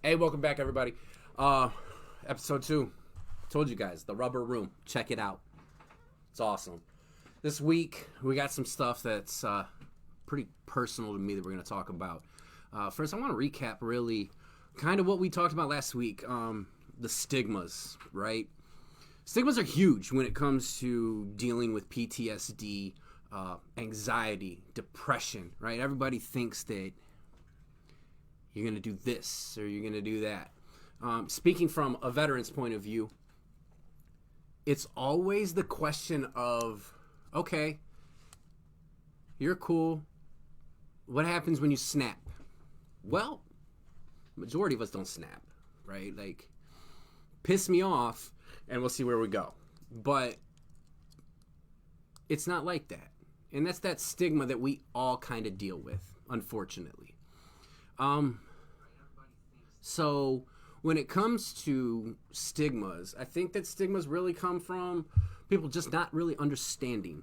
Hey, welcome back, everybody. Episode 2. Told you guys, the Rubber Room. Check it out. It's awesome. This week, we got some stuff that's pretty personal to me that we're going to talk about. First, I want to recap really kind of what we talked about last week. The stigmas, right? Stigmas are huge when it comes to dealing with PTSD, anxiety, depression, right? Everybody thinks that you're going to do this or you're going to do that. Speaking from a veteran's point of view, it's always the question of, okay, you're cool. What happens when you snap? Well, majority of us don't snap, right? Like, piss me off and we'll see where we go. But it's not like that. And that's that stigma that we all kind of deal with, unfortunately. So when it comes to stigmas, I think that stigmas really come from people just not really understanding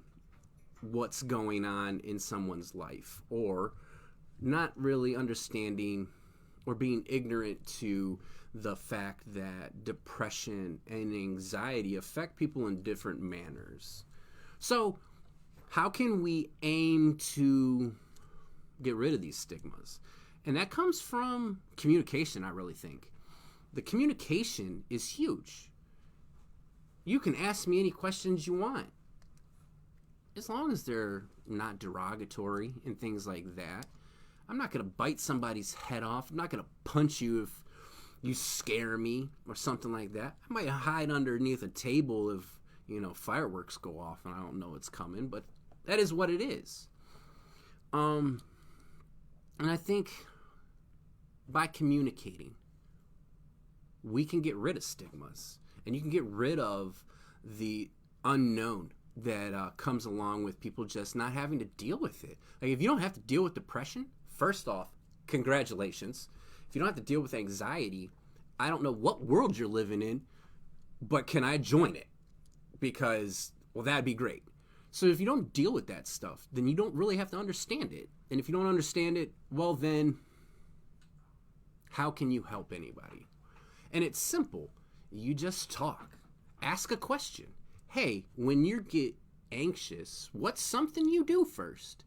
what's going on in someone's life, or not really understanding or being ignorant to the fact that depression and anxiety affect people in different manners. So how can we aim to get rid of these stigmas? And that comes from communication, I really think. The communication is huge. You can ask me any questions you want, as long as they're not derogatory and things like that. I'm not going to bite somebody's head off. I'm not going to punch you if you scare me or something like that. I might hide underneath a table if, fireworks go off and I don't know it's coming, but that is what it is. And I think by communicating, we can get rid of stigmas, and you can get rid of the unknown that comes along with people just not having to deal with it. Like, if you don't have to deal with depression, first off, congratulations. If you don't have to deal with anxiety, I don't know what world you're living in, but can I join it? Because, well, that'd be great. So if you don't deal with that stuff, then you don't really have to understand it. And if you don't understand it, well, then how can you help anybody? And it's simple. You just talk. Ask a question. Hey, when you get anxious, what's something you do first?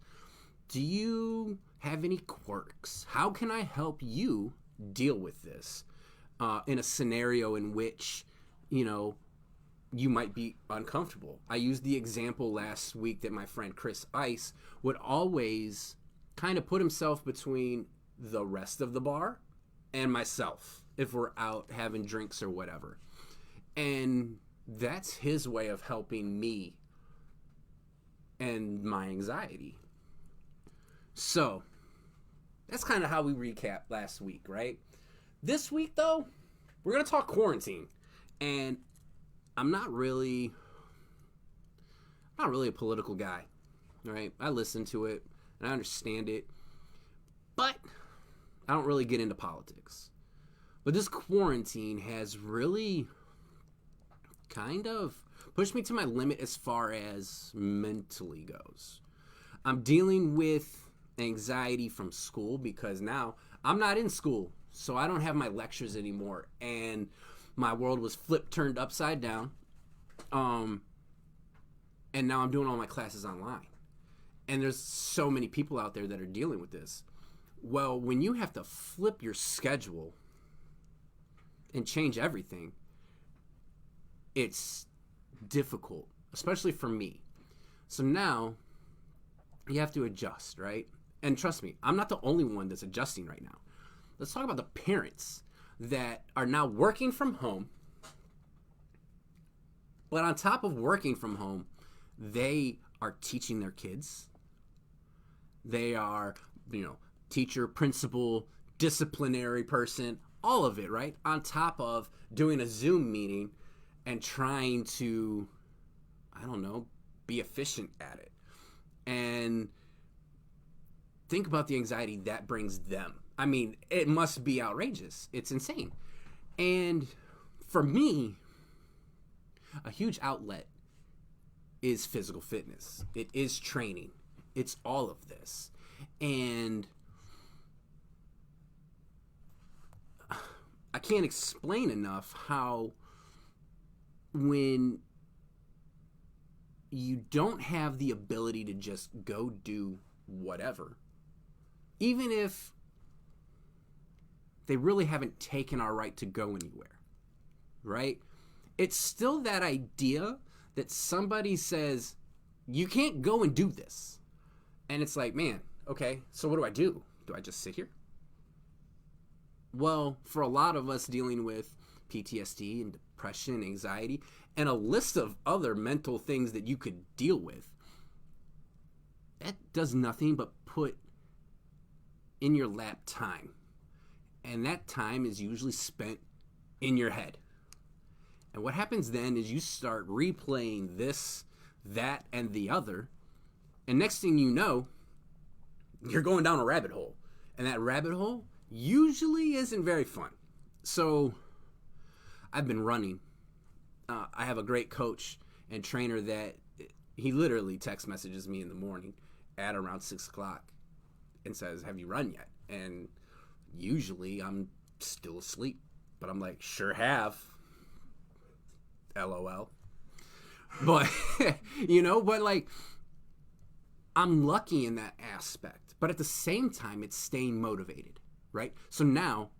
Do you have any quirks? How can I help you deal with this in a scenario in which, you might be uncomfortable? I used the example last week that my friend Chris Ice would always kind of put himself between the rest of the bar and myself if we're out having drinks or whatever. And that's his way of helping me and my anxiety. So that's kind of how we recap last week, right? This week, though, we're going to talk quarantine. And I'm not really a political guy, right? I listen to it and I understand it, but I don't really get into politics. But this quarantine has really kind of pushed me to my limit as far as mentally goes. I'm dealing with anxiety from school because now I'm not in school, so I don't have my lectures anymore, and my world was turned upside down. And now I'm doing all my classes online. And there's so many people out there that are dealing with this. Well, when you have to flip your schedule and change everything, it's difficult, especially for me. So now you have to adjust, right? And trust me, I'm not the only one that's adjusting right now. Let's talk about the parents that are now working from home. But on top of working from home, they are teaching their kids. They are, teacher, principal, disciplinary person, all of it, right? On top of doing a Zoom meeting and trying to, be efficient at it. And think about the anxiety that brings them. I mean, it must be outrageous. It's insane. And for me, a huge outlet is physical fitness. It is training. It's all of this. And I can't explain enough how when you don't have the ability to just go do whatever, even if they really haven't taken our right to go anywhere, right? It's still that idea that somebody says, you can't go and do this. And it's like, man, okay, so what do I do? Do I just sit here? Well, for a lot of us dealing with PTSD and depression, anxiety, and a list of other mental things that you could deal with, that does nothing but put in your lap time. And that time is usually spent in your head. And what happens then is you start replaying this, that, and the other. And next thing you know, you're going down a rabbit hole. And that rabbit hole usually isn't very fun. So I've been running. I have a great coach and trainer that he literally text messages me in the morning at around 6 o'clock and says, have you run yet? And usually I'm still asleep, but I'm like, sure have. LOL. But, but like, I'm lucky in that aspect. But at the same time, it's staying motivated, right? So now,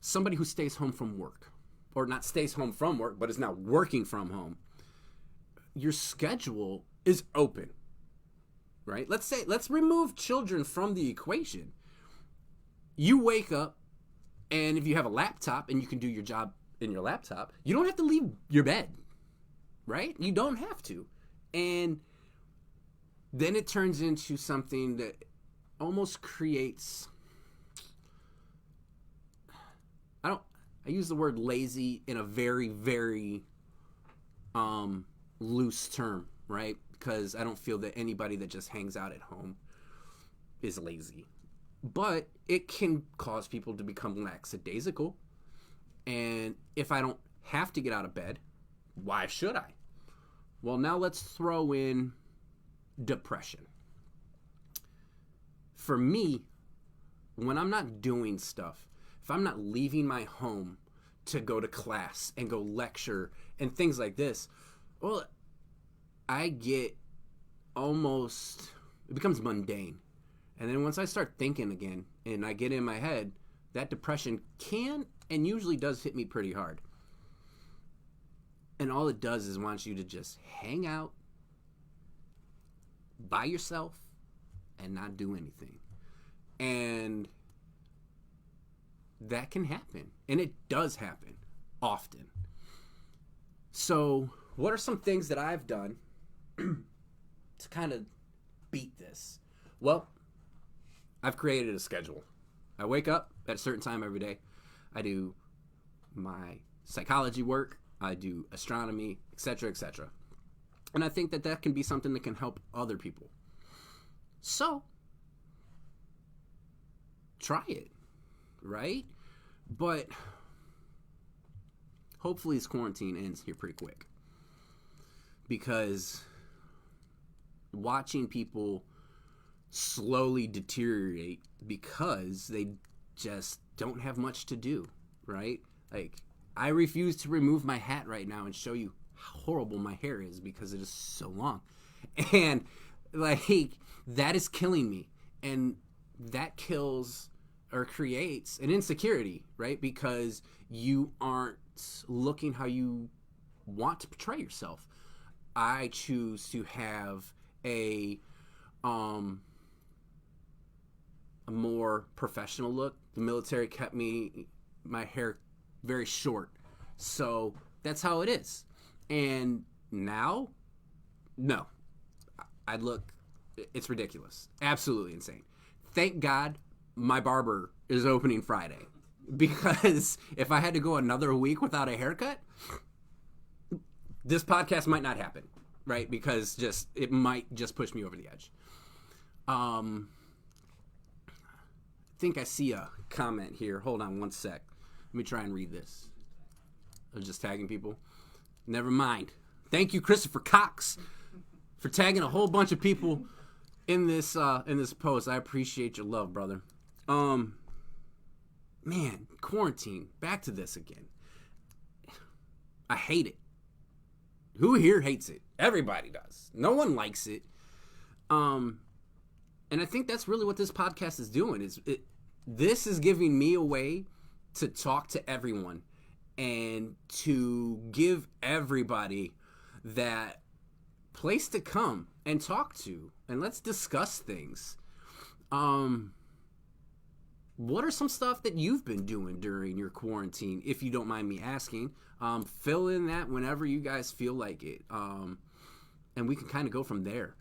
somebody who stays home from work, or not stays home from work, but is now working from home, your schedule is open, right? Let's remove children from the equation. You wake up, and if you have a laptop and you can do your job in your laptop, you don't have to leave your bed, right? You don't have to. And then it turns into something that almost creates, I use the word lazy in a very, very loose term, right? Because I don't feel that anybody that just hangs out at home is lazy. But it can cause people to become lackadaisical. And if I don't have to get out of bed, why should I? Well, now let's throw in depression. For me, when I'm not doing stuff, if I'm not leaving my home to go to class and go lecture and things like this, well, I get it becomes mundane. And then once I start thinking again and I get in my head, that depression can and usually does hit me pretty hard. And all it does is wants you to just hang out by yourself and not do anything. And that can happen. And it does happen often. So what are some things that I've done to kind of beat this? Well, I've created a schedule. I wake up at a certain time every day. I do my psychology work. I do astronomy, etc., etc. And I think that can be something that can help other people. So, try it, right? But hopefully this quarantine ends here pretty quick. Because watching people slowly deteriorate because they just don't have much to do, right? Like, I refuse to remove my hat right now and show you how horrible my hair is because it is so long. And, like, that is killing me. And that kills or creates an insecurity, right? Because you aren't looking how you want to portray yourself. I choose to have a more professional look. The military kept my hair very short. So that's how it is. And now, no. It's ridiculous. Absolutely insane. Thank God my barber is opening Friday. Because if I had to go another week without a haircut, this podcast might not happen, right? Because it might just push me over the edge. I think I see a comment here. Hold on one sec. Let me try and read this. I was just tagging people. Never mind. Thank you, Christopher Cox, for tagging a whole bunch of people in this post. I appreciate your love, brother. man, quarantine, back to this again. I hate it. Who here hates it? Everybody does. No one likes it. And I think that's really what this podcast is doing. This is giving me a way to talk to everyone and to give everybody that place to come and talk to, and let's discuss things. What are some stuff that you've been doing during your quarantine, if you don't mind me asking? Fill in that whenever you guys feel like it. And we can kind of go from there.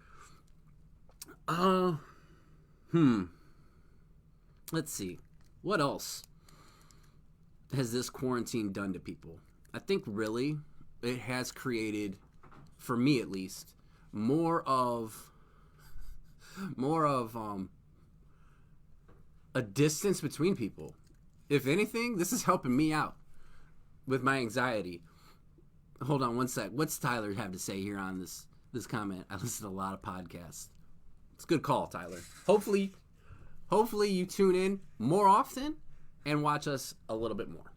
Let's see. What else has this quarantine done to people? I think really it has created, for me at least, more of a distance between people. If anything, this is helping me out with my anxiety. Hold on one sec. What's Tyler have to say here on this comment? I listen to a lot of podcasts. It's a good call, Tyler. Hopefully you tune in more often and watch us a little bit more.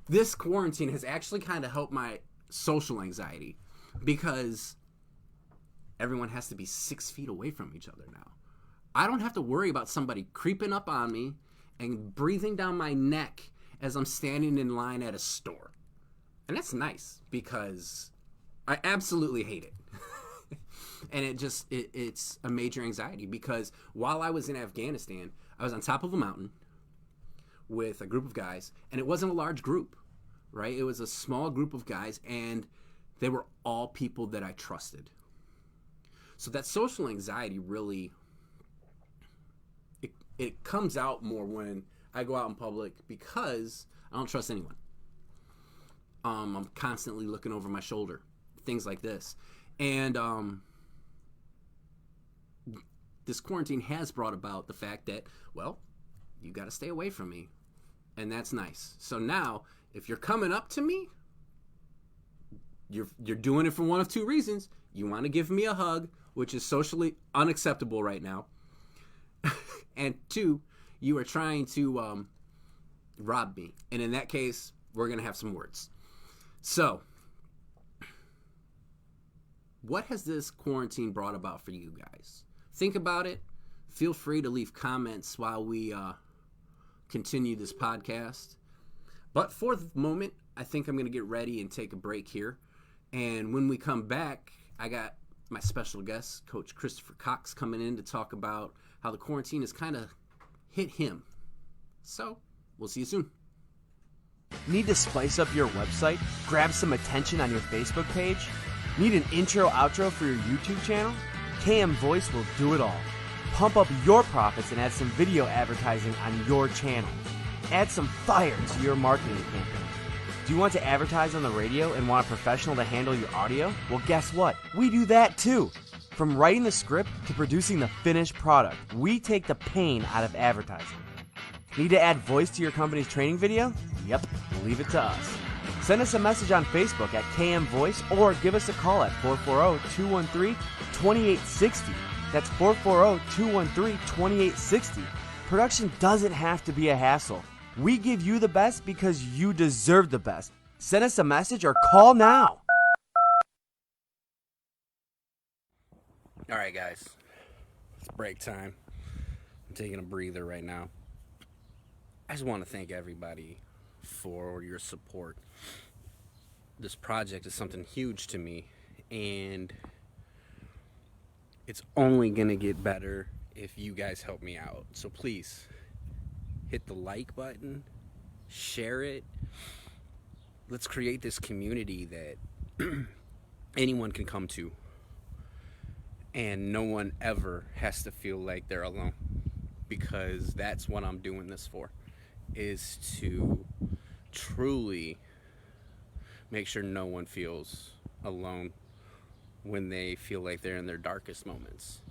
This quarantine has actually kind of helped my social anxiety because everyone has to be 6 feet away from each other now. I don't have to worry about somebody creeping up on me and breathing down my neck as I'm standing in line at a store. And that's nice because I absolutely hate it. And it's a major anxiety because while I was in Afghanistan, I was on top of a mountain with a group of guys, and it wasn't a large group, right? It was a small group of guys, and they were all people that I trusted. So that social anxiety really, it comes out more when I go out in public because I don't trust anyone. I'm constantly looking over my shoulder, things like this. And this quarantine has brought about the fact that, well, you got to stay away from me. And that's nice. So now, if you're coming up to me, you're doing it for one of two reasons. You want to give me a hug, which is socially unacceptable right now. And two, you are trying to rob me. And in that case, we're going to have some words. So, what has this quarantine brought about for you guys? Think about it. Feel free to leave comments while we continue this podcast. But for the moment, I think I'm going to get ready and take a break here. And when we come back, I got my special guest, Coach Christopher Cox, coming in to talk about how the quarantine has kind of hit him. So, we'll see you soon. Need to spice up your website? Grab some attention on your Facebook page? Need an intro, outro for your YouTube channel? KM Voice will do it all. Pump up your profits and add some video advertising on your channel. Add some fire to your marketing campaign. Do you want to advertise on the radio and want a professional to handle your audio? Well, guess what? We do that too. From writing the script to producing the finished product, we take the pain out of advertising. Need to add voice to your company's training video? Yep, leave it to us. Send us a message on Facebook at KM Voice or give us a call at 440-213-2860. That's 440-213-2860. Production doesn't have to be a hassle. We give you the best because you deserve the best. Send us a message or call now. All right, guys. It's break time. I'm taking a breather right now. I just want to thank everybody for your support. This project is something huge to me, and it's only going to get better if you guys help me out. So please, hit the like button, share it. Let's create this community that anyone can come to, and no one ever has to feel like they're alone, because that's what I'm doing this for, is to truly make sure no one feels alone when they feel like they're in their darkest moments.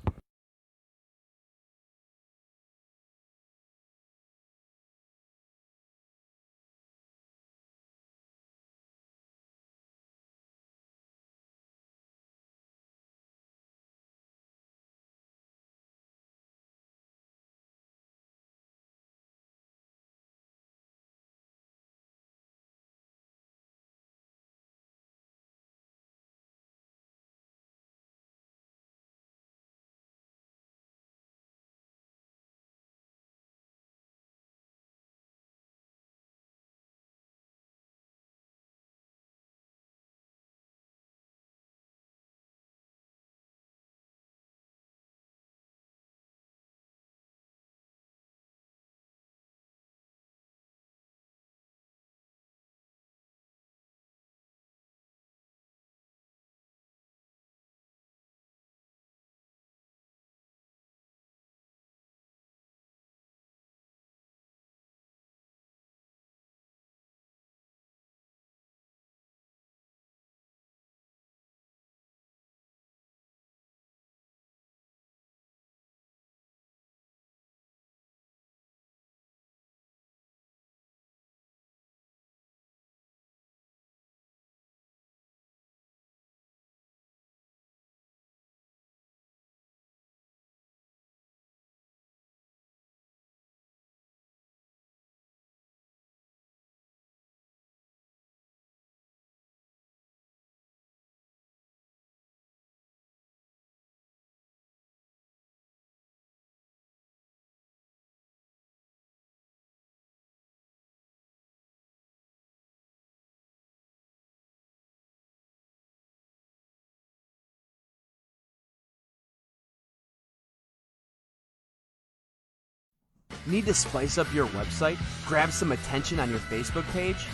Need to spice up your website? Grab some attention on your Facebook page?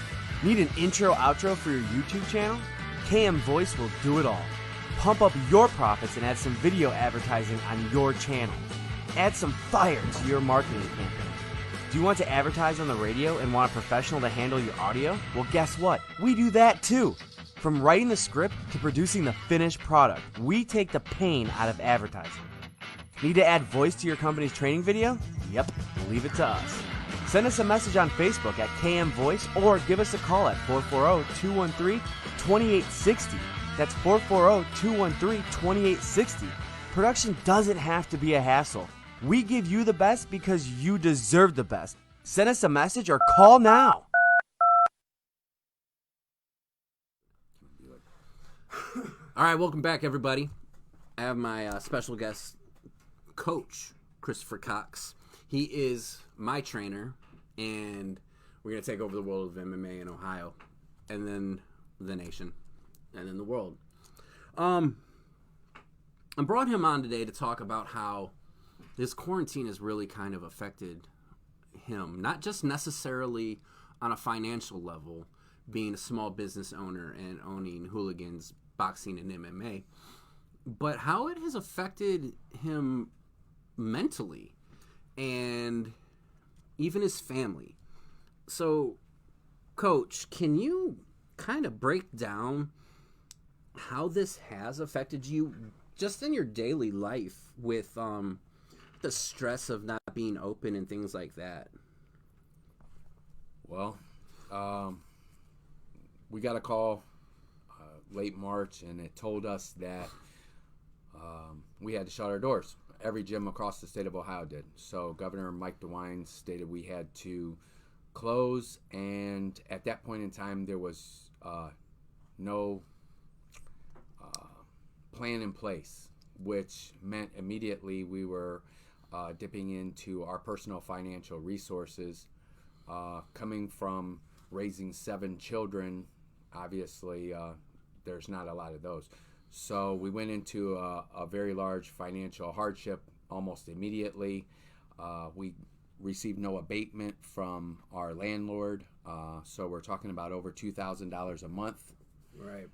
Need an intro outro for your YouTube channel? KM Voice will do it all. Pump up your profits and add some video advertising on your channel. Add some fire to your marketing campaign. Do you want to advertise on the radio and want a professional to handle your audio? Well, guess what? We do that too. From writing the script to producing the finished product, we take the pain out of advertising. Need to add voice to your company's training video? Yep, leave it to us. Send us a message on Facebook at KM Voice or give us a call at 440-213-2860. That's 440-213-2860. Production doesn't have to be a hassle. We give you the best because you deserve the best. Send us a message or call now. All right, welcome back, everybody. I have my special guest, Coach Christopher Cox. He is my trainer, and we're going to take over the world of MMA in Ohio, and then the nation, and then the world. I brought him on today to talk about how this quarantine has really kind of affected him, not just necessarily on a financial level, being a small business owner and owning Hooligans Boxing and MMA, but how it has affected him mentally and even his family. So, Coach, can you kind of break down how this has affected you just in your daily life with the stress of not being open and things like that? Well, we got a call late March, and it told us that we had to shut our doors. Every gym across the state of Ohio did. So Governor Mike DeWine stated we had to close, and at that point in time, there was no plan in place, which meant immediately we were dipping into our personal financial resources. Coming from raising 7 children, obviously there's not a lot of those. So we went into a very large financial hardship almost immediately. We received no abatement from our landlord. So we're talking about over $2,000 a month. Right.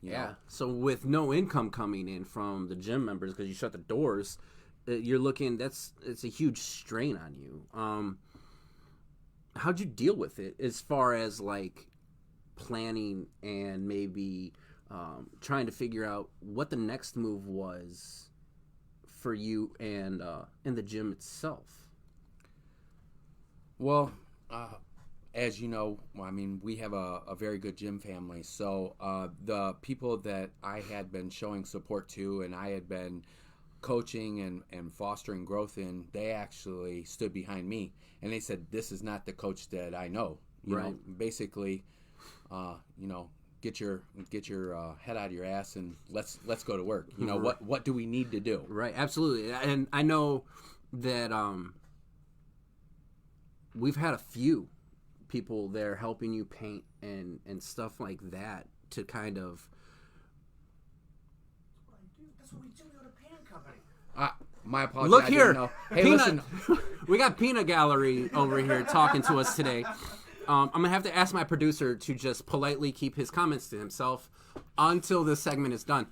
Yeah. So with no income coming in from the gym members because you shut the doors, you're looking, it's a huge strain on you. How'd you deal with it as far as like planning and maybe trying to figure out what the next move was for you and in the gym itself? Well, as you know, I mean, we have a very good gym family. So the people that I had been showing support to and I had been coaching and fostering growth in, they actually stood behind me. And they said, this is not the coach that I know. You know, basically, get your head out of your ass and let's go to work. You know, what do we need to do? Right, absolutely. And I know that we've had a few people there helping you paint and stuff like that to kind of. That's what we do. We go to paint company. My apologies. Look I here, didn't know. Hey, Peanut. listen. We got Peanut Gallery over here talking to us today. I'm gonna have to ask my producer to just politely keep his comments to himself until this segment is done.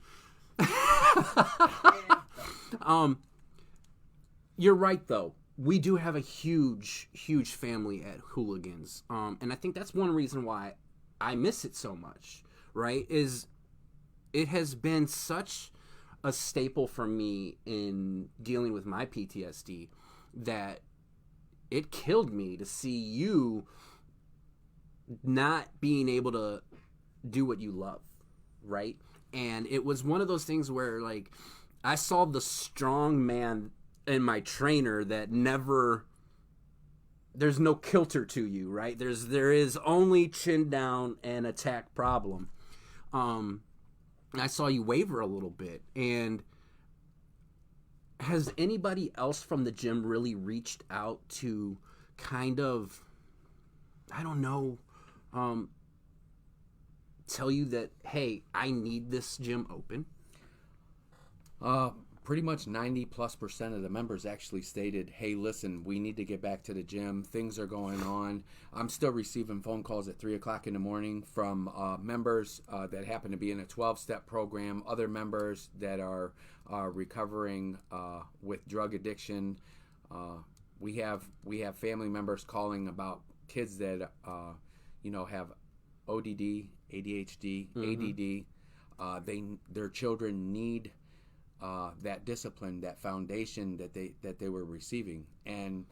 You're right, though. We do have a huge, huge family at Hooligans, and I think that's one reason why I miss it so much. Right? Is it has been such a staple for me in dealing with my PTSD that it killed me to see you not being able to do what you love, right? And it was one of those things where, like, I saw the strong man in my trainer that never, there's no kilter to you, right? There is only chin down and attack problem. I saw you waver a little bit. And has anybody else from the gym really reached out to kind of, I don't know, tell you that, hey, I need this gym open? pretty much 90+% of the members actually stated, hey, listen, we need to get back to the gym. Things are going on. I'm still receiving phone calls at 3 o'clock in the morning from members that happen to be in a 12-step program, other members that are recovering with drug addiction. We have family members calling about kids that, have ODD, ADHD, ADD. Their children need that discipline, that foundation that they were receiving, and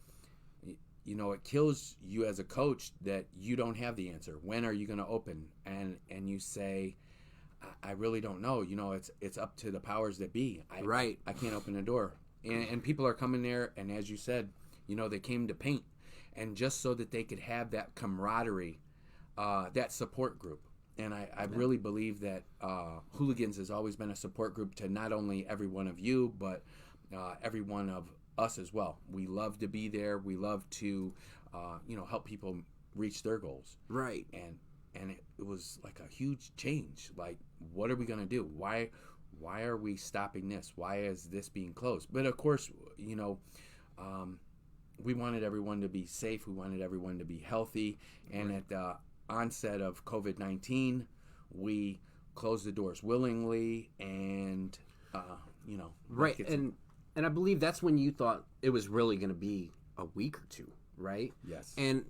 it kills you as a coach that you don't have the answer. When are you going to open? And you say, I really don't know. It's up to the powers that be. I can't open the door, and people are coming there, and as you said, they came to paint, and just so that they could have that camaraderie, that support group. And I really believe that Hooligans has always been a support group to not only every one of you, but every one of us as well. We love to be there. We love to, help people reach their goals. Right. And it was like a huge change. Like, what are we going to do? Why are we stopping this? Why is this being closed? But of course, we wanted everyone to be safe. We wanted everyone to be healthy. And at the onset of COVID-19, we closed the doors willingly, and right. And I believe that's when you thought it was really going to be a week or two, right? Yes. And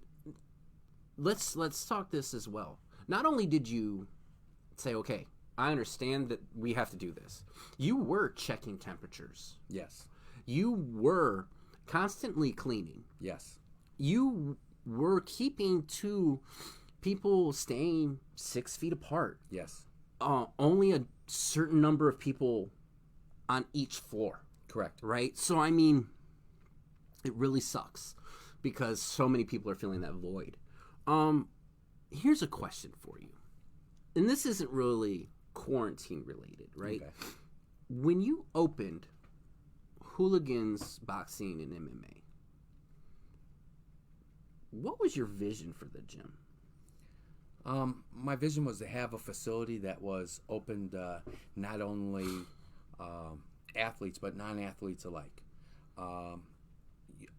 let's talk this as well. Not only did you say, okay, I understand that we have to do this, you were checking temperatures. Yes. You were constantly cleaning. Yes. You were keeping to people staying 6 feet apart. Yes. Only a certain number of people on each floor. Correct. Right? So, I mean, it really sucks because so many people are feeling that void. Here's a question for you. And this isn't really quarantine related, right? Okay. When you opened Hooligans Boxing and MMA, what was your vision for the gym? My vision was to have a facility that was open to not only athletes but non-athletes alike.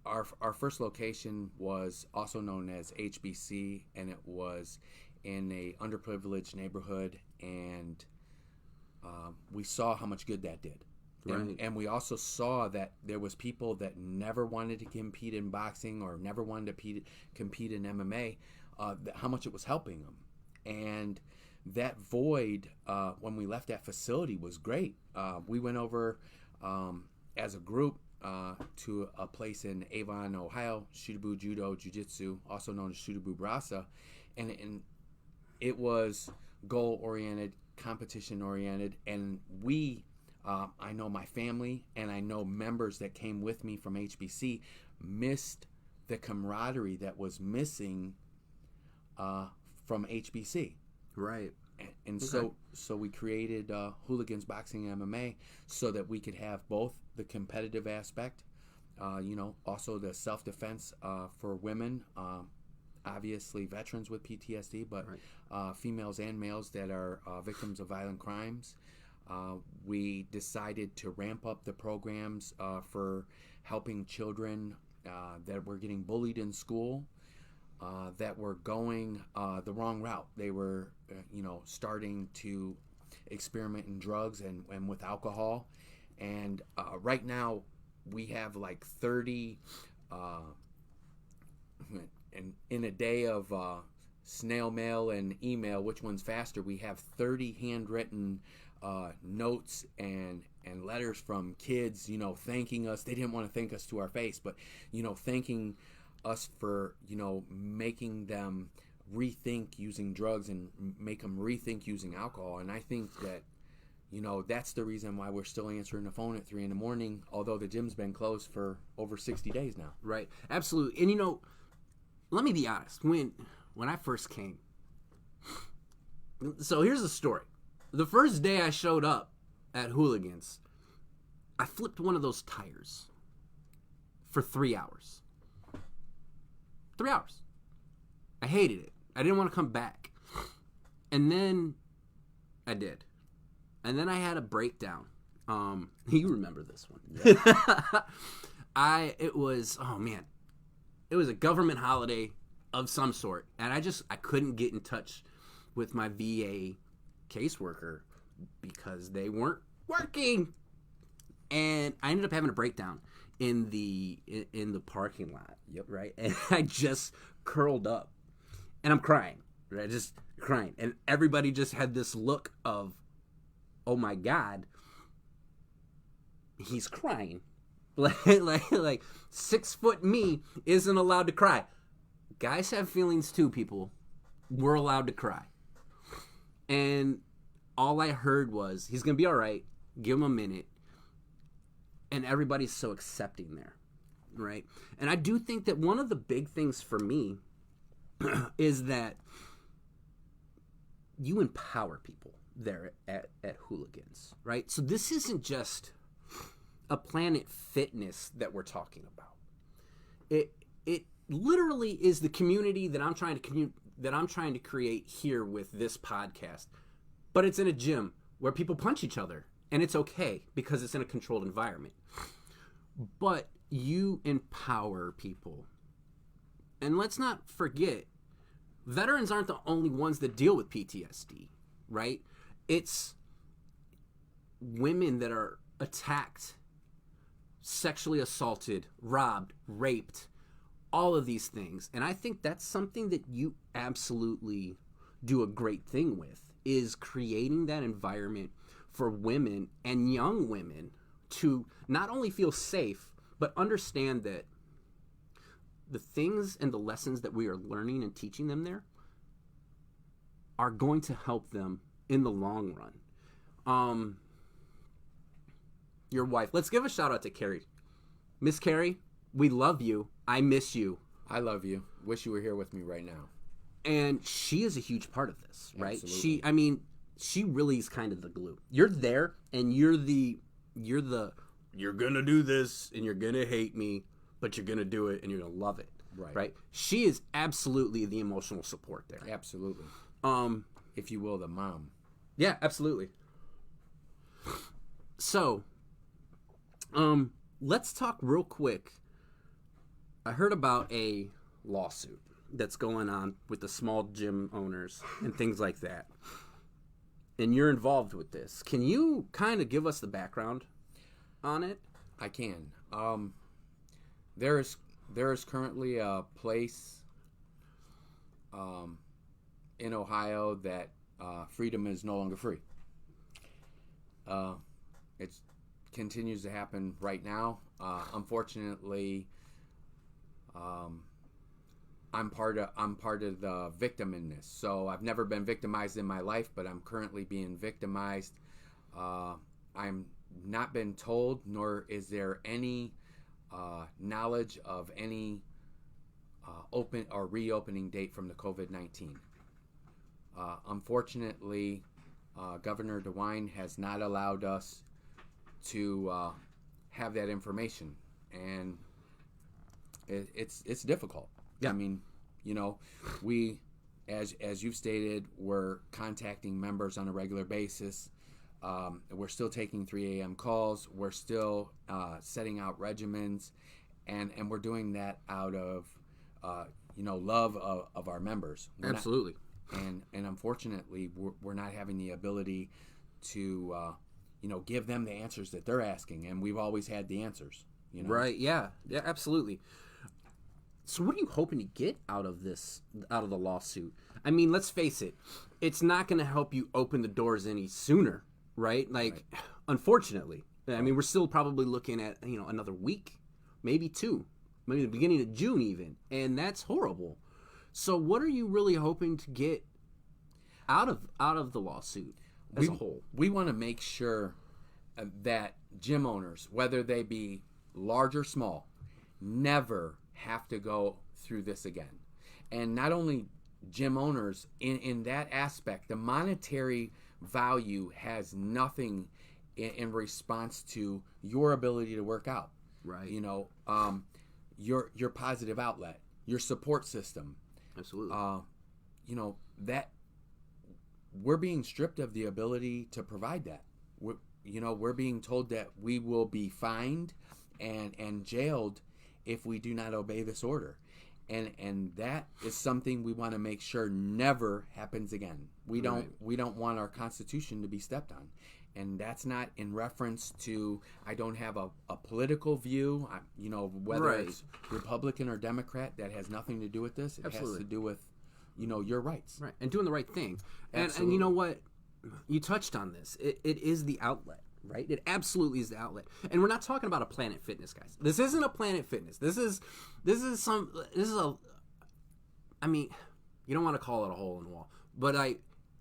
Our first location was also known as HBC, and it was in a underprivileged neighborhood, and we saw how much good that did. Right. And we also saw that there was people that never wanted to compete in boxing or never wanted to compete in MMA, how much it was helping them. And that void, when we left that facility, was great. We went over as a group to a place in Avon, Ohio, Shudabu Judo Jiu-Jitsu, also known as Shudabu Brasa, and it was goal-oriented, competition-oriented, and I know my family and I know members that came with me from HBC missed the camaraderie that was missing from HBC. Right. And Okay. so we created Hooligans Boxing and MMA so that we could have both the competitive aspect, also the self-defense for women, obviously veterans with PTSD, but females and males that are victims of violent crimes. We decided to ramp up the programs for helping children that were getting bullied in school, that were going the wrong route. They were, starting to experiment in drugs and with alcohol. And right now we have like 30, and in a day of snail mail and email, which one's faster, we have 30 handwritten notes and letters from kids, thanking us. They didn't want to thank us to our face, but, thanking us for, making them rethink using drugs and make them rethink using alcohol. And I think that, that's the reason why we're still answering the phone at 3 a.m, although the gym's been closed for over 60 days now. Right. Absolutely. And, let me be honest. When I first came, so here's the story. The first day I showed up at Hooligans, I flipped one of those tires for 3 hours. 3 hours. I hated it. I didn't want to come back. And then I did. And then I had a breakdown. You remember this one. Yeah. It was a government holiday of some sort, and I couldn't get in touch with my VA caseworker because they weren't working, and I ended up having a breakdown in the parking lot. Yep. Right, and I just curled up, and I'm crying. Right, just crying, and everybody just had this look of, oh my God, he's crying. like 6 foot me isn't allowed to cry. Guys have feelings too, people. We're allowed to cry. And all I heard was, he's going to be all right. Give him a minute. And everybody's so accepting there, right? And I do think that one of the big things for me is that you empower people there at Hooligans, right? So this isn't just a Planet Fitness that we're talking about. It literally is the community that I'm trying to create here with this podcast. But it's in a gym where people punch each other, and it's okay because it's in a controlled environment. But you empower people. And let's not forget, veterans aren't the only ones that deal with PTSD, right? It's women that are attacked, sexually assaulted, robbed, raped, all of these things. And I think that's something that you absolutely do a great thing with, is creating that environment for women and young women to not only feel safe, but understand that the things and the lessons that we are learning and teaching them there are going to help them in the long run. Your wife, let's give a shout out to Carrie. Miss Carrie, we love you. I miss you. I love you. Wish you were here with me right now. And she is a huge part of this, right? Absolutely. She really is kind of the glue. You're there, and you're gonna do this, and you're gonna hate me, but you're gonna do it, and you're gonna love it, right? She is absolutely the emotional support there. Absolutely. If you will, the mom. Yeah, absolutely. So, let's talk real quick. I heard about a lawsuit that's going on with the small gym owners and things like that. And you're involved with this. Can you kind of give us the background on it? I can. There is currently a place in Ohio that freedom is no longer free. It continues to happen right now. Unfortunately, I'm part of the victim in this. So I've never been victimized in my life, but I'm currently being victimized. I'm not been told, nor is there any knowledge of any open or reopening date from the COVID-19. Unfortunately, Governor DeWine has not allowed us to have that information, and it's difficult. Yeah. I mean, we, as you've stated, we're contacting members on a regular basis. We're still taking 3 a.m. calls. We're still setting out regimens, and we're doing that out of love of our members. Absolutely. And unfortunately, we're not having the ability to give them the answers that they're asking, and we've always had the answers. Right? Yeah, absolutely. So what are you hoping to get out of the lawsuit? I mean, let's face it, it's not going to help you open the doors any sooner, right? Unfortunately. I mean, we're still probably looking at, another week, maybe 2, maybe the beginning of June even, and that's horrible. So what are you really hoping to get out of the lawsuit as a whole? We want to make sure that gym owners, whether they be large or small, never have to go through this again. And not only gym owners, in that aspect, the monetary value has nothing in response to your ability to work out. Right. Your positive outlet, your support system. Absolutely. That we're being stripped of the ability to provide that. we're being told that we will be fined and jailed if we do not obey this order. And that is something we want to make sure never happens again. We don't want our Constitution to be stepped on. And that's not in reference to, I don't have a political view, whether it's Republican or Democrat. That has nothing to do with this. It has to do with, your rights. Right, and doing the right thing. And you know what? You touched on this. It is the outlet, right? It absolutely is the outlet. And we're not talking about a Planet Fitness, guys. This isn't a Planet Fitness. I mean, you don't want to call it a hole in the wall, but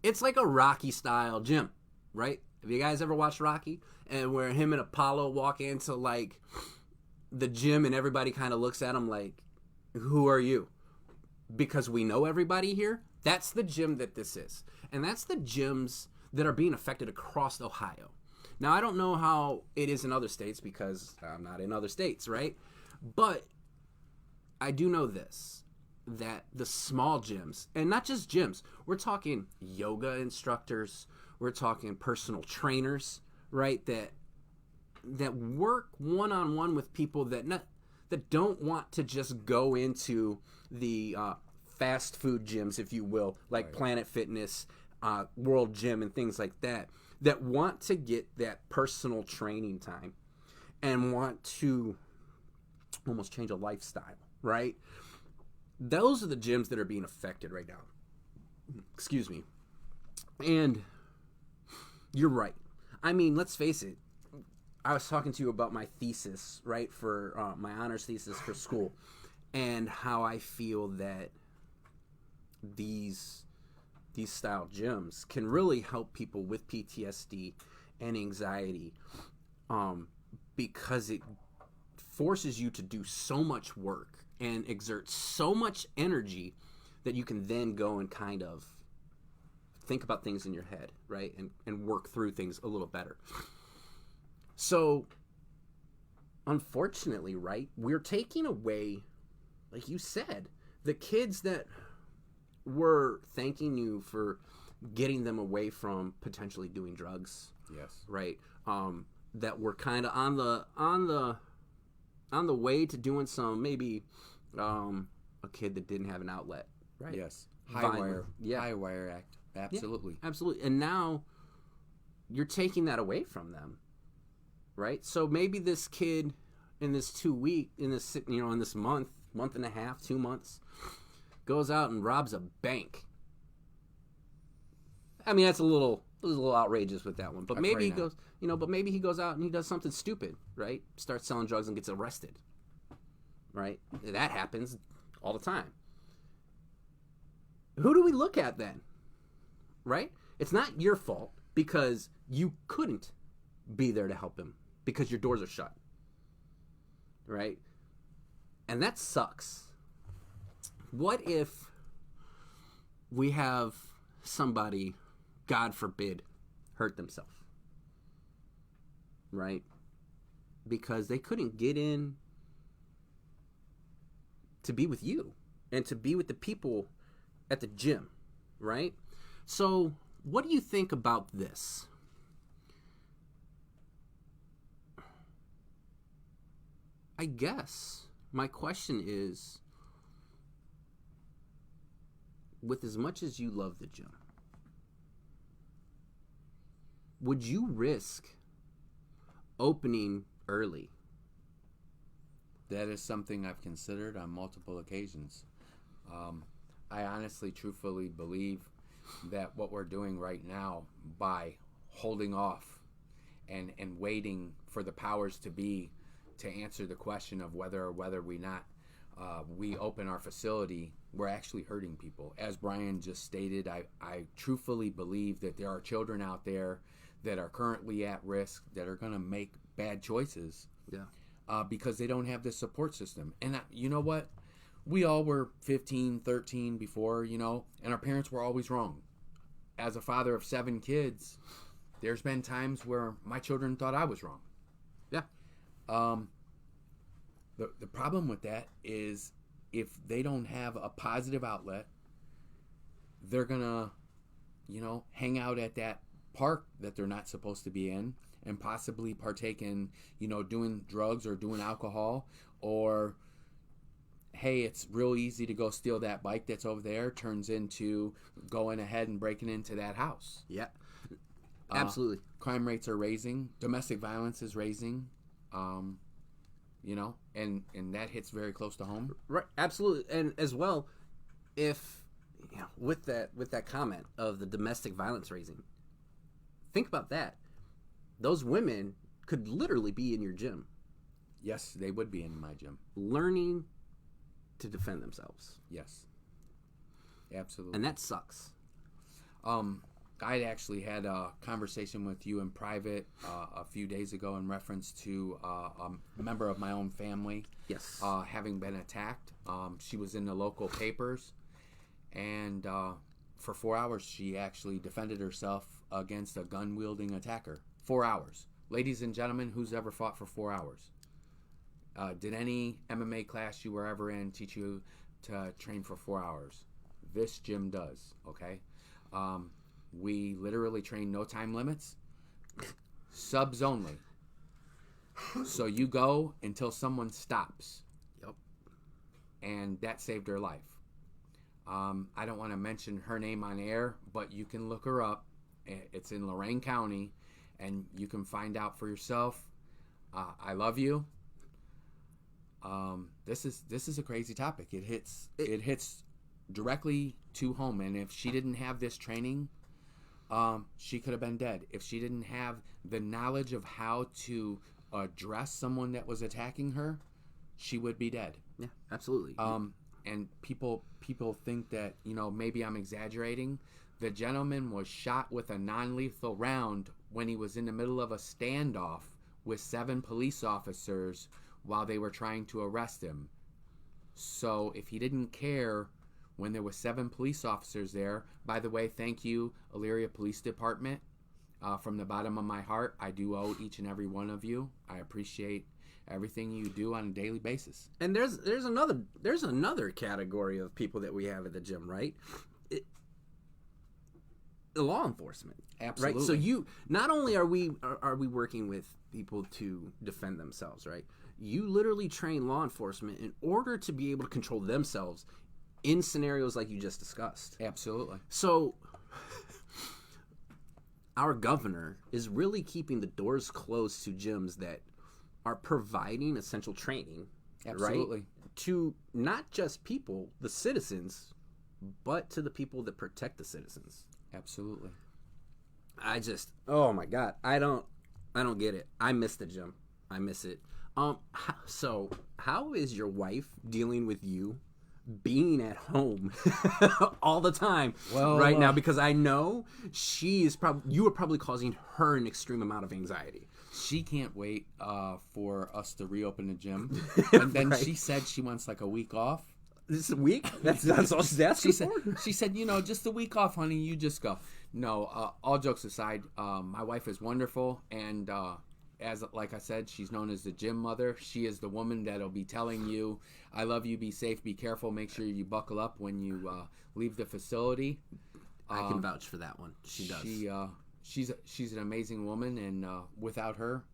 it's like a Rocky style gym, right? Have you guys ever watched Rocky? And where him and Apollo walk into like the gym and everybody kind of looks at him like, who are you? Because we know everybody here. That's the gym that this is. And that's the gyms that are being affected across Ohio. Now, I don't know how it is in other states because I'm not in other states, right? But I do know this, that the small gyms, and not just gyms, we're talking yoga instructors, we're talking personal trainers, right? That work one-on-one with people that don't want to just go into the fast food gyms, if you will, like Planet Fitness, World Gym, and things like that want to get that personal training time and want to almost change a lifestyle, right? Those are the gyms that are being affected right now. Excuse me. And you're right. I mean, let's face it. I was talking to you about my thesis, right, for my honors thesis for school, and how I feel that these style gyms can really help people with PTSD and anxiety, because it forces you to do so much work and exert so much energy that you can then go and kind of think about things in your head, right, and work through things a little better. So, unfortunately, right, we're taking away, like you said, the kids that were thanking you for getting them away from potentially doing drugs. Yes. Right. That were kind of on the way to doing some, maybe a kid that didn't have an outlet. Right. Yes. High wire act. Absolutely. Yeah, absolutely. And now you're taking that away from them. Right. So maybe this kid in this in this month and a half, 2 months, goes out and robs a bank. I mean, that's a little outrageous with that one. But maybe he goes, maybe he goes out and he does something stupid, right? Starts selling drugs and gets arrested. Right? That happens all the time. Who do we look at then? Right? It's not your fault because you couldn't be there to help him because your doors are shut. Right? And that sucks. What if we have somebody, God forbid, hurt themselves? Right? Because they couldn't get in to be with you and to be with the people at the gym, right? So, what do you think about this? I guess my question is, with as much as you love the gym, would you risk opening early? That is something I've considered on multiple occasions. I honestly, truthfully believe that what we're doing right now by holding off and waiting for the powers to be to answer the question of whether we open our facility, we're actually hurting people. As Brian just stated, I truthfully believe that there are children out there that are currently at risk that are going to make bad choices. Yeah. Because they don't have this support system. And you know what? We all were 15, 13 before, and our parents were always wrong. As a father of 7 kids, there's been times where my children thought I was wrong. Yeah. The problem with that is if they don't have a positive outlet, they're going to, hang out at that park that they're not supposed to be in, and possibly partake in, doing drugs or doing alcohol, or hey, it's real easy to go steal that bike that's over there, turns into going ahead and breaking into that house. Yeah, absolutely. Crime rates are raising. Domestic violence is raising. And that hits very close to home. Right, absolutely. And as well, if with that comment of the domestic violence raising, think about that. Those women could literally be in your gym. Yes, they would be in my gym. Learning to defend themselves. Yes. Absolutely. And that sucks. I actually had a conversation with you in private a few days ago in reference to a member of my own family. Yes. Having been attacked. She was in the local papers, and for 4 hours she actually defended herself against a gun-wielding attacker. 4 hours. Ladies and gentlemen, who's ever fought for 4 hours? Did any MMA class you were ever in teach you to train for 4 hours? This gym does, okay? We literally train no time limits, subs only. So you go until someone stops. Yep. And that saved her life. I don't want to mention her name on air, but you can look her up. It's in Lorain County, and you can find out for yourself. I love you. This is a crazy topic. It hits directly to home, and if she didn't have this training, she could have been dead. If she didn't have the knowledge of how to address someone that was attacking her, she would be dead. Yeah, absolutely. And people think that, maybe I'm exaggerating. The gentleman was shot with a non-lethal round when he was in the middle of a standoff with 7 police officers while they were trying to arrest him. So if he didn't care when there were 7 police officers there, by the way, thank you, Elyria Police Department. From the bottom of my heart, I do owe each and every one of you. I appreciate everything you do on a daily basis. And there's another category of people that we have at the gym, right? Law enforcement. Absolutely. Right? So you not only are we working with people to defend themselves, right? You literally train law enforcement in order to be able to control themselves in scenarios like you just discussed. Absolutely. So our governor is really keeping the doors closed to gyms that are providing essential training, Absolutely. right? To not just people, the citizens, but to the people that protect the citizens. Absolutely. Oh my God, I don't get it. I miss the gym. I miss it. So how is your wife dealing with you being at home all the time right now? Because I know you are probably causing her an extreme amount of anxiety. She can't wait for us to reopen the gym. And then Right. she said she wants like a week off. This week? That's all she's asking for? She said, just a week off, honey. You just go. No, all jokes aside, my wife is wonderful. And like I said, she's known as the gym mother. She is the woman that'll be telling you, I love you, be safe, be careful, make sure you buckle up when you leave the facility. I can vouch for that one. She does. She's an amazing woman, and without her,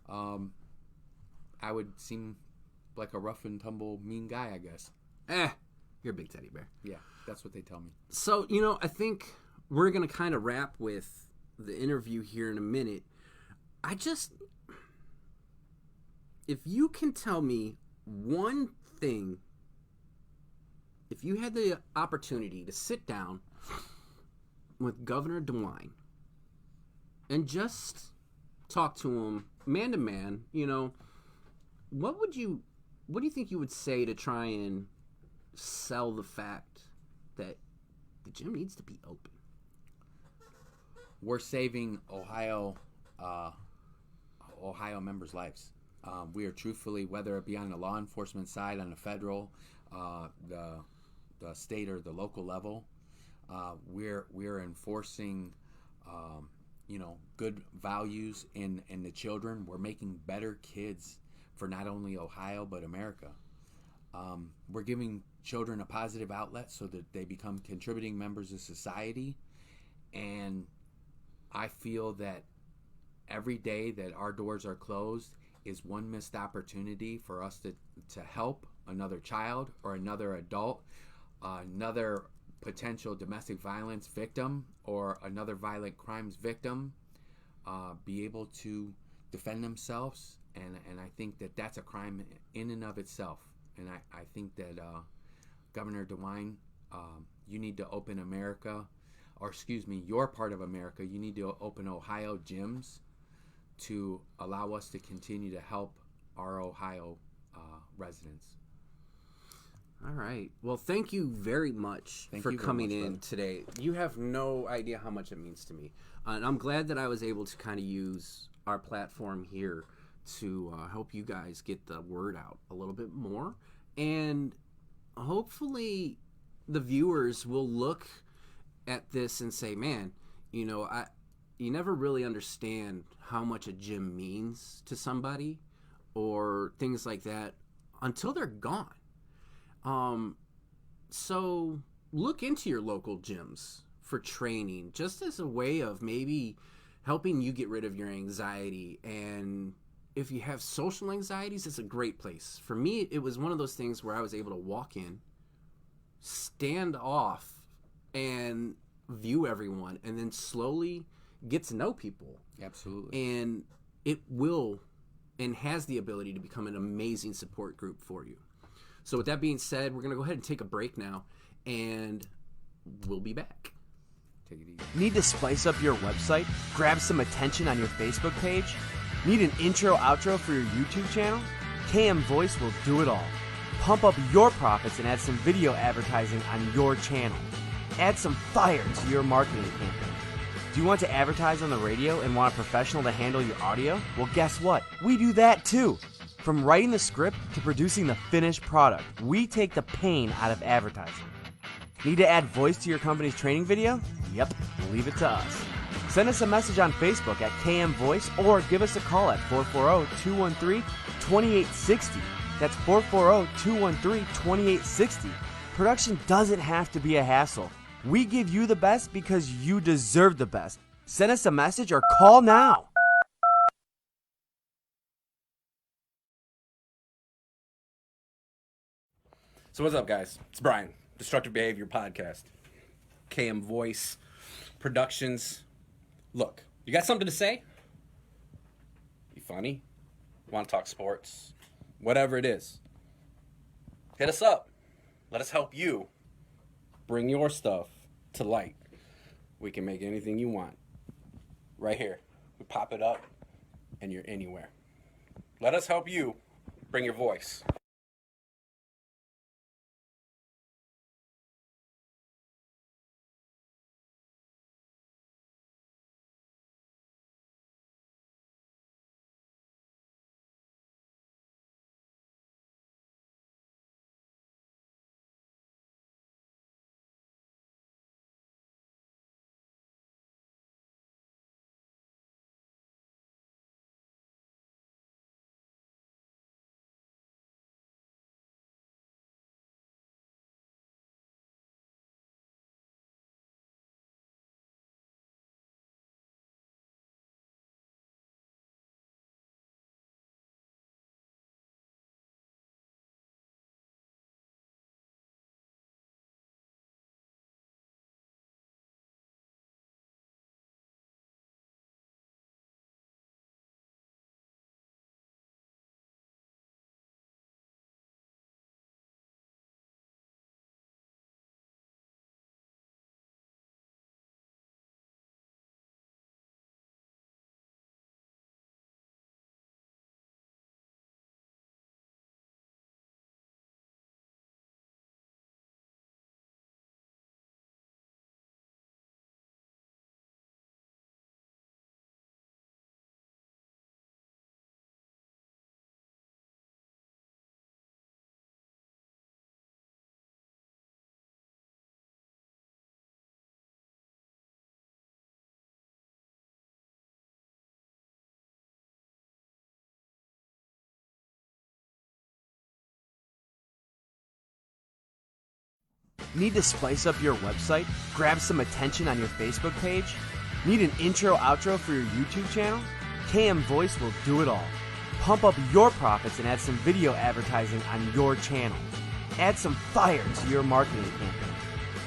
I would seem like a rough and tumble mean guy, I guess. You're a big teddy bear. Yeah, that's what they tell me. So, I think we're going to kind of wrap with the interview here in a minute. If you can tell me one thing, if you had the opportunity to sit down with Governor DeWine and just talk to him man to man, what do you think you would say to try and sell the fact that the gym needs to be open? We're saving Ohio members' lives. We are truthfully, whether it be on the law enforcement side, on the federal, the state or the local level, we're enforcing, good values in the children. We're making better kids for not only Ohio but America. We're giving children a positive outlet so that they become contributing members of society, and I feel that every day that our doors are closed is one missed opportunity for us to help another child or another adult, another potential domestic violence victim or another violent crimes victim be able to defend themselves. And I think that that's a crime in and of itself. And I think that Governor DeWine, you need to open America, or excuse me, your part of America, you need to open Ohio gyms to allow us to continue to help our Ohio residents. All right. Well, thank you very much for coming in today. You have no idea how much it means to me. And I'm glad that I was able to kind of use our platform here to help you guys get the word out a little bit more. And hopefully the viewers will look at this and say, man, you never really understand how much a gym means to somebody or things like that until they're gone. So look into your local gyms for training, just as a way of maybe helping you get rid of your anxiety. And if you have social anxieties, it's a great place. For me, it was one of those things where I was able to walk in, stand off, and view everyone, and then slowly get to know people. Absolutely. And it will and has the ability to become an amazing support group for you. So with that being said, we're going to go ahead and take a break now, and we'll be back. Take it easy. Need to spice up your website? Grab some attention on your Facebook page? Need an intro, outro for your YouTube channel? KM Voice will do it all. Pump up your profits and add some video advertising on your channel. Add some fire to your marketing campaign. Do you want to advertise on the radio and want a professional to handle your audio? Well, guess what? We do that too. From writing the script to producing the finished product, we take the pain out of advertising. Need to add voice to your company's training video? Yep, leave it to us. Send us a message on Facebook at KM Voice or give us a call at 440-213-2860. That's 440-213-2860. Production doesn't have to be a hassle. We give you the best because you deserve the best. Send us a message or call now. So what's up, guys? It's Brian, Destructive Behavior Podcast, KM Voice Productions. Look, you got something to say? You funny? Want to talk sports? Whatever it is. Hit us up. Let us help you bring your stuff to light. We can make anything you want. Right here. We pop it up and you're anywhere. Let us help you bring your voice. Need to spice up your website? Grab some attention on your Facebook page? Need an intro, outro for your YouTube channel? KM Voice will do it all. Pump up your profits and add some video advertising on your channel. Add some fire to your marketing campaign.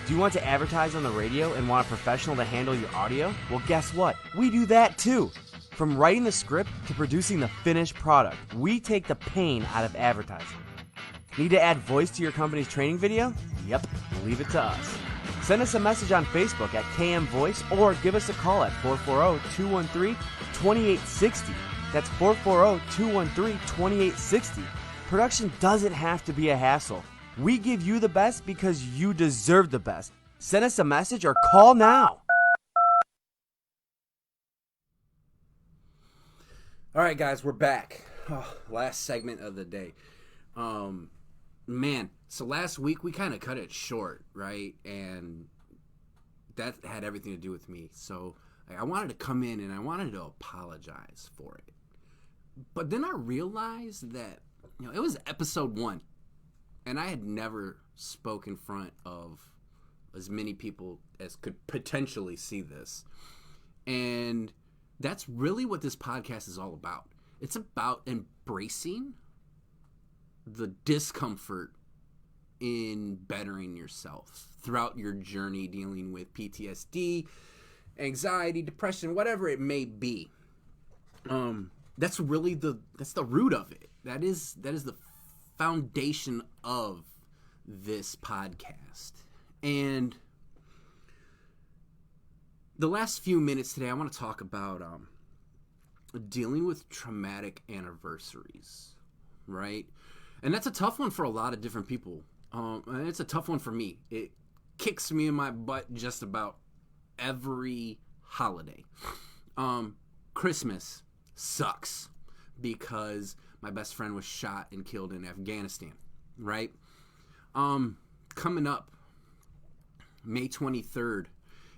Do you want to advertise on the radio and want a professional to handle your audio? Well, guess what? We do that too. From writing the script to producing the finished product, we take the pain out of advertising. Need to add voice to your company's training video? Yep, leave it to us. Send us a message on Facebook at KM Voice or give us a call at 440-213-2860. That's 440-213-2860. Production doesn't have to be a hassle. We give you the best because you deserve the best. Send us a message or call now. All right, guys, we're back. Last segment of the day. Man, so last week we kind of cut it short, right? And that had everything to do with me. So I wanted to come in and I wanted to apologize for it. But then I realized that, it was episode 1. And I had never spoke in front of as many people as could potentially see this. And that's really what this podcast is all about. It's about embracing the discomfort in bettering yourself throughout your journey dealing with PTSD, anxiety, depression, whatever it may be. That's really that's the root of it. That is the foundation of this podcast. And the last few minutes today, I want to talk about dealing with traumatic anniversaries, right? And that's a tough one for a lot of different people. And it's a tough one for me. It kicks me in my butt just about every holiday. Christmas sucks because my best friend was shot and killed in Afghanistan, right? Coming up, May 23rd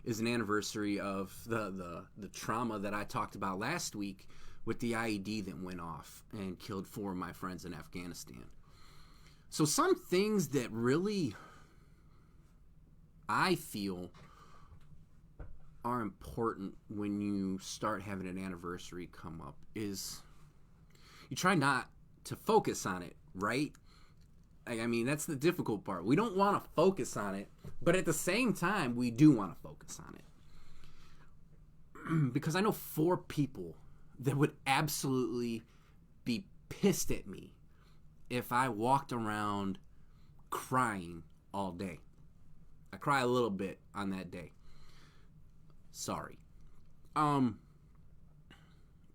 is an anniversary of the trauma that I talked about last week with the IED that went off and killed 4 of my friends in Afghanistan. So some things that really I feel are important when you start having an anniversary come up is you try not to focus on it, right? I mean, that's the difficult part. We don't want to focus on it, but at the same time, we do want to focus on it. Because I know 4 people that would absolutely be pissed at me if I walked around crying all day. I cry a little bit on that day. Sorry. But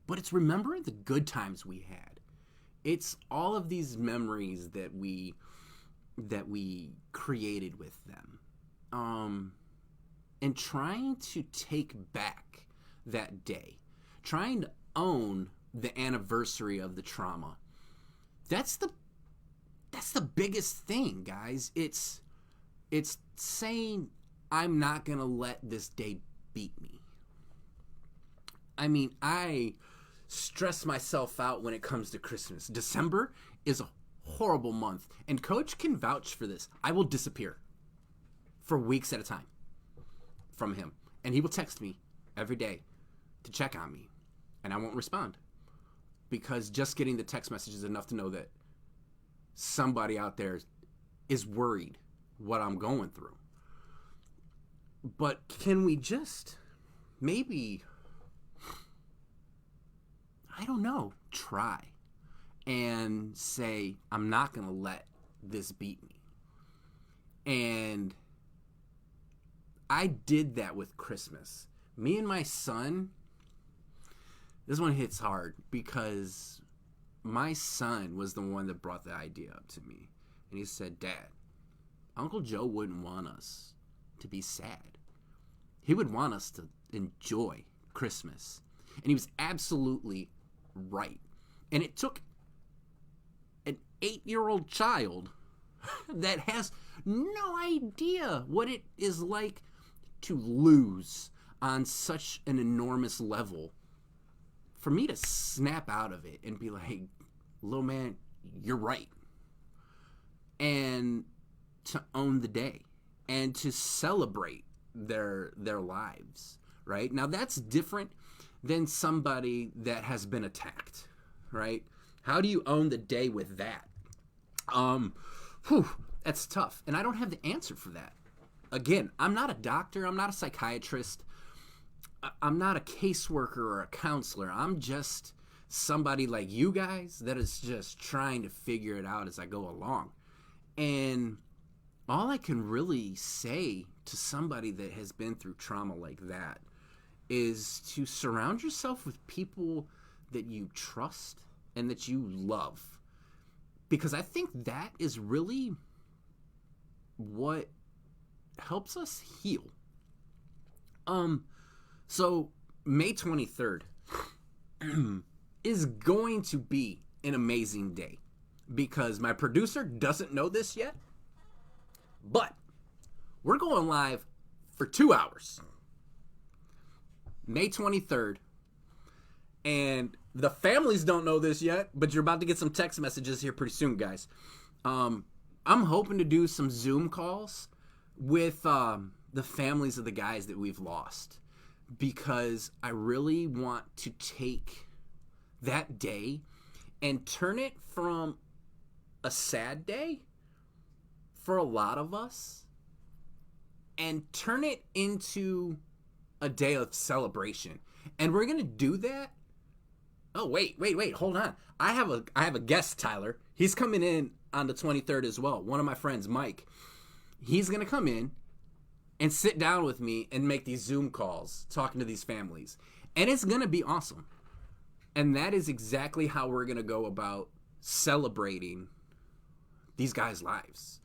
it's remembering the good times we had. It's all of these memories that we created with them. And trying to take back that day. Trying to own the anniversary of the trauma. That's the biggest thing, guys. It's saying I'm not going to let this day beat me. I mean, I stress myself out when it comes to Christmas. December is a horrible month, and Coach can vouch for this. I will disappear for weeks at a time from him, and he will text me every day to check on me, and I won't respond because just getting the text message is enough to know that somebody out there is worried what I'm going through. But can we just maybe, I don't know, try and say, I'm not going to let this beat me. And I did that with Christmas. Me and my son, this one hits hard because my son was the one that brought the idea up to me. And he said, Dad, Uncle Joe wouldn't want us to be sad. He would want us to enjoy Christmas. And he was absolutely right. And it took an 8-year-old child that has no idea what it is like to lose on such an enormous level for me to snap out of it and be like, little man, you're right. And to own the day and to celebrate their lives, right? Now, that's different than somebody that has been attacked, right? How do you own the day with that? That's tough. And I don't have the answer for that. Again, I'm not a doctor. I'm not a psychiatrist. I'm not a caseworker or a counselor. I'm just somebody like you guys that is just trying to figure it out as I go along. And all I can really say to somebody that has been through trauma like that is to surround yourself with people that you trust and that you love. Because I think that is really what helps us heal. So May 23rd is going to be an amazing day because my producer doesn't know this yet, but we're going live for 2 hours. May 23rd. And the families don't know this yet, but you're about to get some text messages here pretty soon, guys. I'm hoping to do some Zoom calls with the families of the guys that we've lost, because I really want to take that day and turn it from a sad day for a lot of us and turn it into a day of celebration. And we're going to do that. Oh, wait, hold on. I have a guest, Tyler. He's coming in on the 23rd as well. One of my friends, Mike. He's going to come in and sit down with me and make these Zoom calls talking to these families. And it's going to be awesome. And that is exactly how we're going to go about celebrating these guys' lives.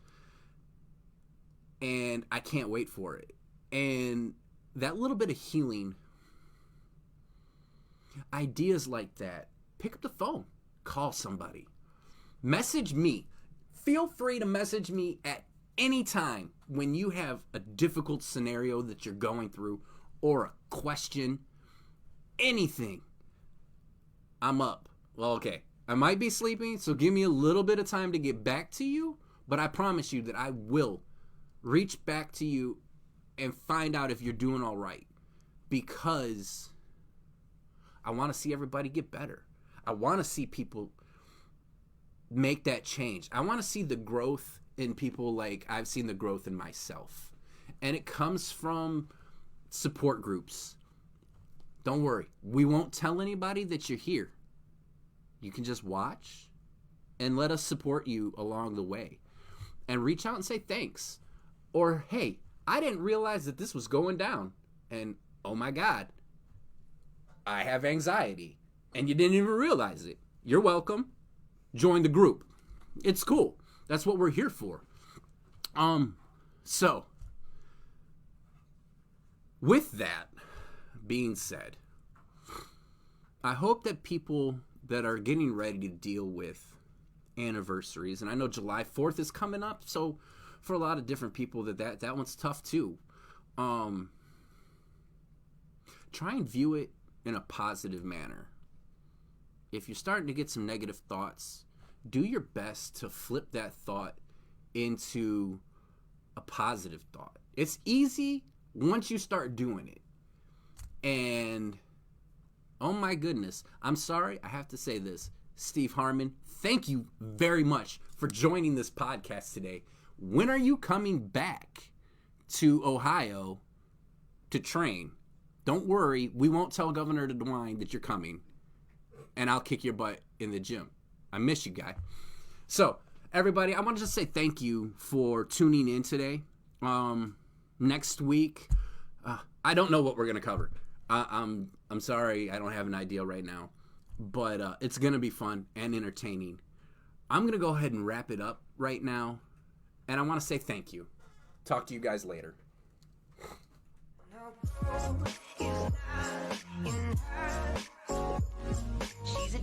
And I can't wait for it. And that little bit of healing, ideas like that, pick up the phone, call somebody, message me. Feel free to message me at any time when you have a difficult scenario that you're going through or a question, anything. I'm up. Well, okay. I might be sleeping, so give me a little bit of time to get back to you, but I promise you that I will reach back to you and find out if you're doing all right, because I want to see everybody get better. I want to see people make that change. I want to see the growth in people like I've seen the growth in myself. And it comes from support groups. Don't worry. We won't tell anybody that you're here. You can just watch and let us support you along the way. And reach out and say thanks. Or, hey, I didn't realize that this was going down. And, oh my God, I have anxiety. And you didn't even realize it. You're welcome. Join the group. It's cool. That's what we're here for. So, with that being said, I hope that people that are getting ready to deal with anniversaries, and I know July 4th is coming up, so for a lot of different people that one's tough too. Try and view it in a positive manner. If you're starting to get some negative thoughts, do your best to flip that thought into a positive thought. It's easy once you start doing it. And, oh my goodness, I'm sorry, I have to say this. Steve Harmon, thank you very much for joining this podcast today. When are you coming back to Ohio to train? Don't worry, we won't tell Governor DeWine that you're coming, and I'll kick your butt in the gym. I miss you, guy. So, everybody, I want to just say thank you for tuning in today. Next week, I don't know what we're going to cover. I'm sorry, I don't have an idea right now. But it's going to be fun and entertaining. I'm going to go ahead and wrap it up right now. And I want to say thank you. Talk to you guys later. She's a